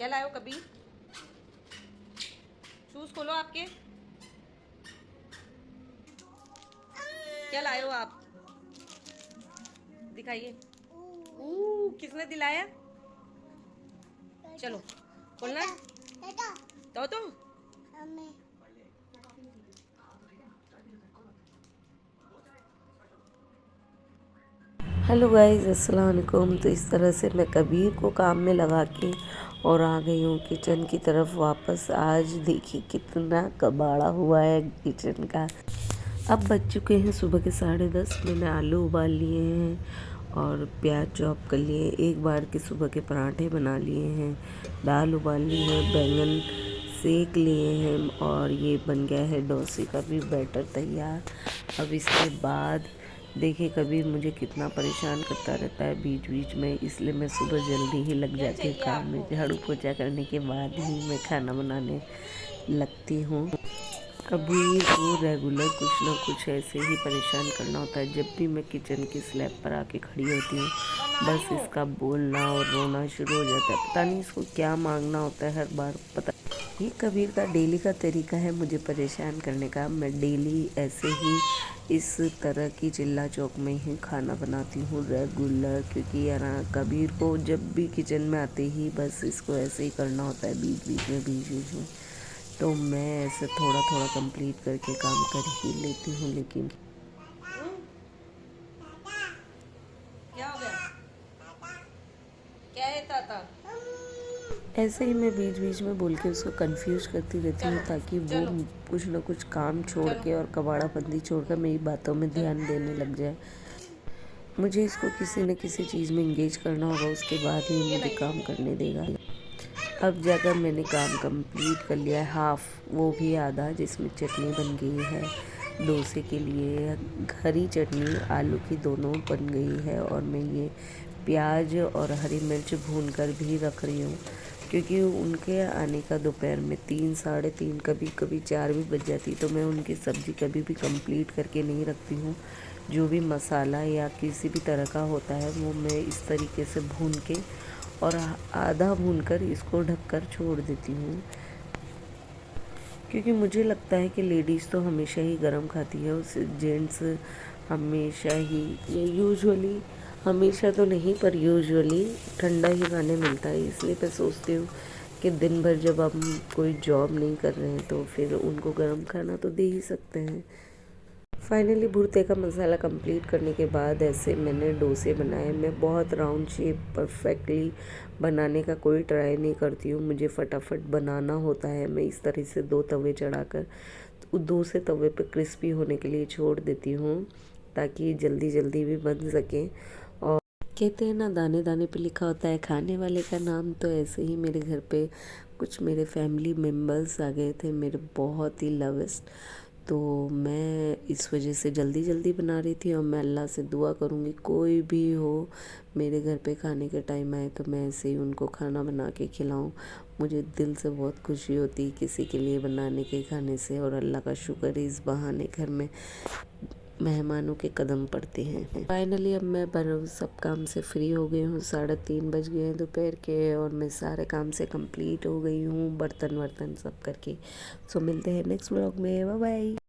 क्या लाए हो कबीर? शूज खोलो आपके। क्या लाए हो आप? दिखाइए। किसने दिलाया? चलो खोलना। तो हेलो गाइस, अस्सलाम वालेकुम। तो इस तरह से मैं कबीर को काम में लगा के और आ गई हूँ किचन की तरफ वापस। आज देखिए कितना कबाड़ा हुआ है किचन का। अब बज चुके हैं सुबह के 10:30। मैंने आलू उबाल लिए हैं और प्याज चॉप कर लिए। एक बार के सुबह के पराठे बना लिए हैं, दाल उबाल ली है, बैंगन सेक लिए हैं और ये बन गया है डोसे का भी बैटर तैयार। अब इसके बाद देखिए कबीर मुझे कितना परेशान करता रहता है बीच बीच में, इसलिए मैं सुबह जल्दी ही लग जाती हूँ काम में। झाड़ू पोछा करने के बाद ही मैं खाना बनाने लगती हूँ। कबीर को रेगुलर कुछ ना कुछ ऐसे ही परेशान करना होता है। जब भी मैं किचन की स्लैब पर आके खड़ी होती हूँ बस इसका बोलना और रोना शुरू हो जाता है। पता नहीं इसको क्या मांगना होता है हर बार। पता ये कबीर का डेली का तरीका है मुझे परेशान करने का। मैं डेली ऐसे ही इस तरह की चिल्ला चौक में ही खाना बनाती हूँ रेगुलर, क्योंकि यार कबीर को जब भी किचन में आते ही बस इसको ऐसे ही करना होता है बीच बीच में। तो मैं ऐसे थोड़ा थोड़ा कंप्लीट करके काम कर ही लेती हूँ। लेकिन क्या हो गया? क्या है ताता? ऐसे ही मैं बीच बीच में बोल के उसको कंफ्यूज करती रहती हूँ ताकि वो कुछ ना कुछ काम छोड़ के और कबाड़ाबंदी छोड़कर मेरी बातों में ध्यान देने लग जाए। मुझे इसको किसी न किसी चीज़ में इंगेज करना होगा, उसके बाद ही मुझे काम करने देगा। अब जाकर मैंने काम कंप्लीट कर लिया है हाफ, वो भी आधा, जिसमें चटनी बन गई है डोसे के लिए। हरी चटनी आलू की दोनों बन गई है और मैं ये प्याज और हरी मिर्च भून कर भी रख रही हूँ, क्योंकि उनके आने का दोपहर में 3 साढ़े 3 कभी कभी 4 भी बज जाती, तो मैं उनकी सब्ज़ी कभी भी कंप्लीट करके नहीं रखती हूँ। जो भी मसाला या किसी भी तरह का होता है वो मैं इस तरीके से भून के और आधा भूनकर इसको ढककर छोड़ देती हूँ, क्योंकि मुझे लगता है कि लेडीज़ तो हमेशा ही गरम खाती है, उस जेंट्स हमेशा ही, ये यूजुअली, हमेशा तो नहीं पर यूजुअली ठंडा ही खाने मिलता है। इसलिए मैं सोचती हूँ कि दिन भर जब हम कोई जॉब नहीं कर रहे हैं तो फिर उनको गरम खाना तो दे ही सकते हैं। फाइनली भुर्ते का मसाला कंप्लीट करने के बाद ऐसे मैंने डोसे बनाए। मैं बहुत राउंड शेप परफेक्टली बनाने का कोई ट्राई नहीं करती हूँ, मुझे फटाफट बनाना होता है। मैं इस तरह से 2 तवे चढ़ाकर दूसरे तवे पे क्रिस्पी होने के लिए छोड़ देती हूँ ताकि जल्दी जल्दी भी बन सकें। और कहते हैं ना, दाने दाने पे लिखा होता है खाने वाले का नाम। तो ऐसे ही मेरे घर पे कुछ मेरे फैमिली मेम्बर्स आ गए थे, मेरे बहुत ही लवेस्ट। तो मैं इस वजह से जल्दी जल्दी बना रही थी और मैं अल्लाह से दुआ करूँगी कोई भी हो मेरे घर पे खाने के टाइम आए तो मैं ऐसे ही उनको खाना बना के खिलाऊँ। मुझे दिल से बहुत खुशी होती है किसी के लिए बनाने के खाने से, और अल्लाह का शुक्र है इस बहाने घर में मेहमानों के कदम पड़ते हैं। फाइनली अब मैं सब काम से फ्री हो गई हूँ। 3:30 बज गए हैं दोपहर के और मैं सारे काम से कंप्लीट हो गई हूँ, बर्तन वर्तन सब करके। सो मिलते हैं नेक्स्ट व्लॉग में। Bye bye.